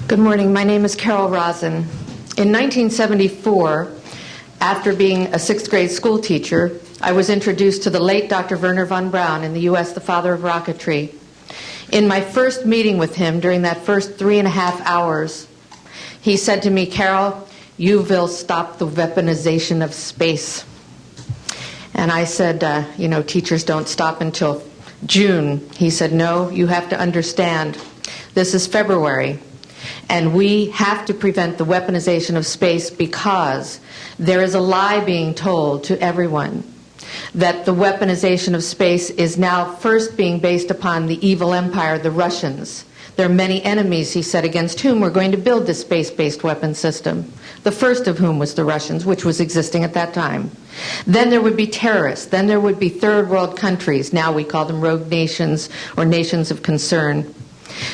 Good morning. My name is Carol Rosin. In 1974, after being a sixth grade school teacher, I was introduced to the late Dr. Wernher von Braun, in the U.S., the father of rocketry. In my first meeting with him, during that first 3.5 hours, he said to me, "Carol, you will stop the weaponization of space." And I said, teachers don't stop until June. He said, "No, you have to understand. This is February. And we have to prevent the weaponization of space because there is a lie being told to everyone that the weaponization of space is now first being based upon the evil empire, the Russians. There are many enemies," he said, "against whom we're going to build this space-based weapon system, the first of whom was the Russians, which was existing at that time. Then there would be terrorists. Then there would be third world countries. Now we call them rogue nations or nations of concern.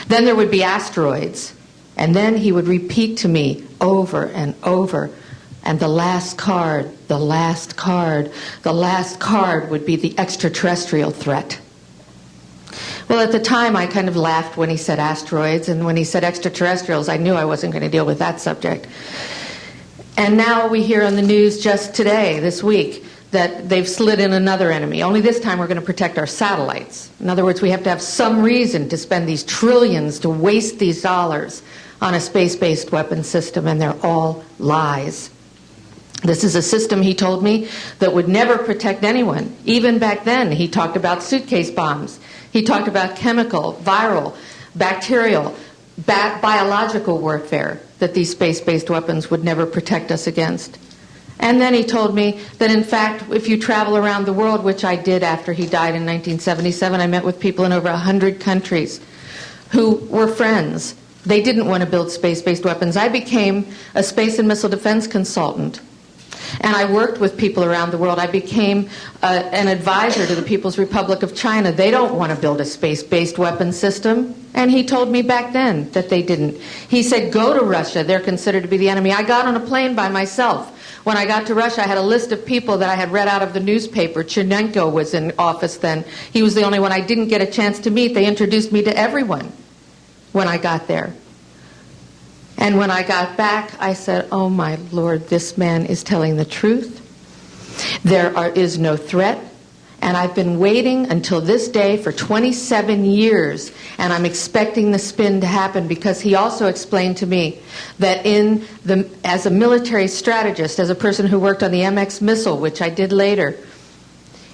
Then there would be asteroids." And then he would repeat to me over and over, "And the last card, the last card, the last card would be the extraterrestrial threat." Well, at the time, I kind of laughed when he said asteroids, and when he said extraterrestrials, I knew I wasn't going to deal with that subject. And now we hear on the news just today, this week, that they've slid in another enemy. Only this time we're going to protect our satellites. In other words, we have to have some reason to spend these trillions, to waste these dollars on a space-based weapon system, and they're all lies. This is a system, he told me, that would never protect anyone. Even back then, he talked about suitcase bombs. He talked about chemical, viral, bacterial, biological warfare, that these space-based weapons would never protect us against. And then he told me that, in fact, if you travel around the world, which I did after he died in 1977, I met with people in over 100 countries who were friends. They didn't want to build space-based weapons. I became a space and missile defense consultant, and I worked with people around the world. I became an advisor to the People's Republic of China. They don't want to build a space-based weapon system, and he told me back then that they didn't. He said, "Go to Russia. They're considered to be the enemy." I got on a plane by myself. When I got to Russia, I had a list of people that I had read out of the newspaper. Chernenko was in office then. He was the only one I didn't get a chance to meet. They introduced me to everyone when I got there. And when I got back, I said, "Oh my Lord, this man is telling the truth. There is no threat." And I've been waiting until this day for 27 years, and I'm expecting the spin to happen, because he also explained to me that as a military strategist, as a person who worked on the MX missile, which I did later,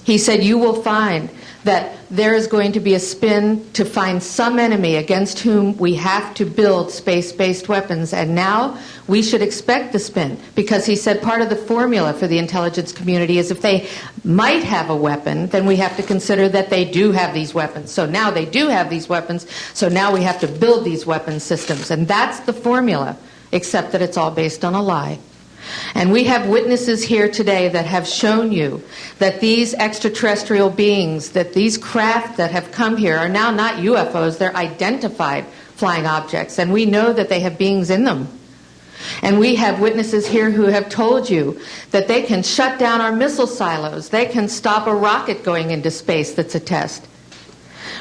he said, "You will find that there is going to be a spin to find some enemy against whom we have to build space-based weapons." And now we should expect the spin, because he said part of the formula for the intelligence community is if they might have a weapon, then we have to consider that they do have these weapons. So now they do have these weapons, so now we have to build these weapon systems. And that's the formula, except that it's all based on a lie. And we have witnesses here today that have shown you that these extraterrestrial beings, that these craft that have come here are now not UFOs, they're identified flying objects, and we know that they have beings in them. And we have witnesses here who have told you that they can shut down our missile silos, they can stop a rocket going into space that's a test.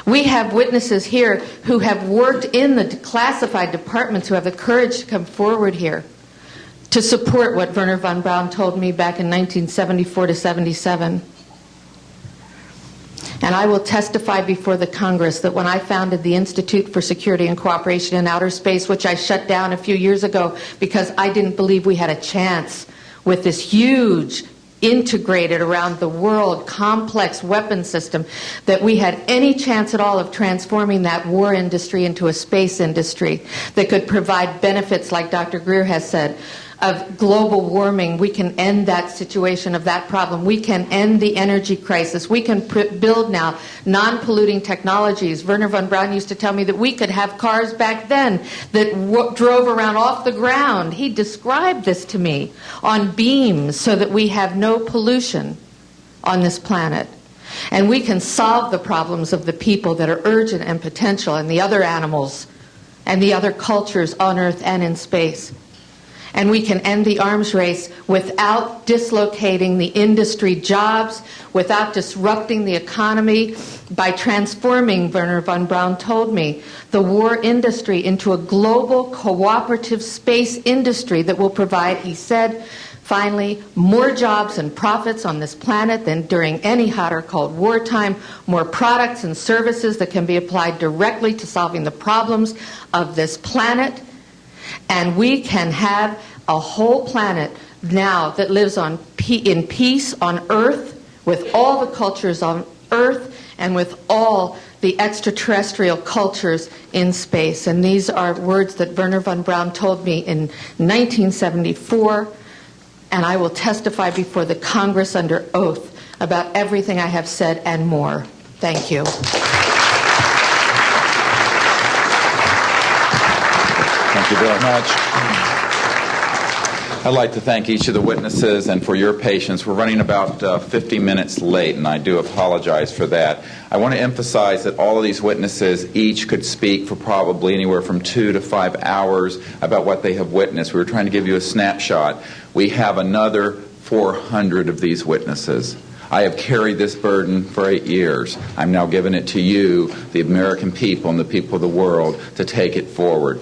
We have witnesses here who have worked in the classified departments, who have the courage to come forward here to support what Wernher von Braun told me back in 1974 to 77. And I will testify before the Congress that when I founded the Institute for Security and Cooperation in Outer Space, which I shut down a few years ago because I didn't believe we had a chance with this huge, integrated around the world, complex weapon system, that we had any chance at all of transforming that war industry into a space industry that could provide benefits, like Dr. Greer has said, of global warming. We can end that situation of that problem. We can end the energy crisis. We can build now non-polluting technologies. Wernher von Braun used to tell me that we could have cars back then that drove around off the ground. He described this to me on beams so that we have no pollution on this planet. And we can solve the problems of the people that are urgent and potential, and the other animals and the other cultures on Earth and in space. And we can end the arms race without dislocating the industry jobs, without disrupting the economy, by transforming, Wernher von Braun told me, the war industry into a global cooperative space industry that will provide, he said, finally, more jobs and profits on this planet than during any hot or cold wartime, more products and services that can be applied directly to solving the problems of this planet. And we can have a whole planet now that lives in peace on Earth, with all the cultures on Earth, and with all the extraterrestrial cultures in space. And these are words that Wernher von Braun told me in 1974, and I will testify before the Congress under oath about everything I have said and more. Thank you. Thank you very much. I'd like to thank each of the witnesses and for your patience. We're running about 50 minutes late, and I do apologize for that. I want to emphasize that all of these witnesses each could speak for probably anywhere from 2 to 5 hours about what they have witnessed. We were trying to give you a snapshot. We have another 400 of these witnesses. I have carried this burden for 8 years. I'm now giving it to you, the American people and the people of the world, to take it forward.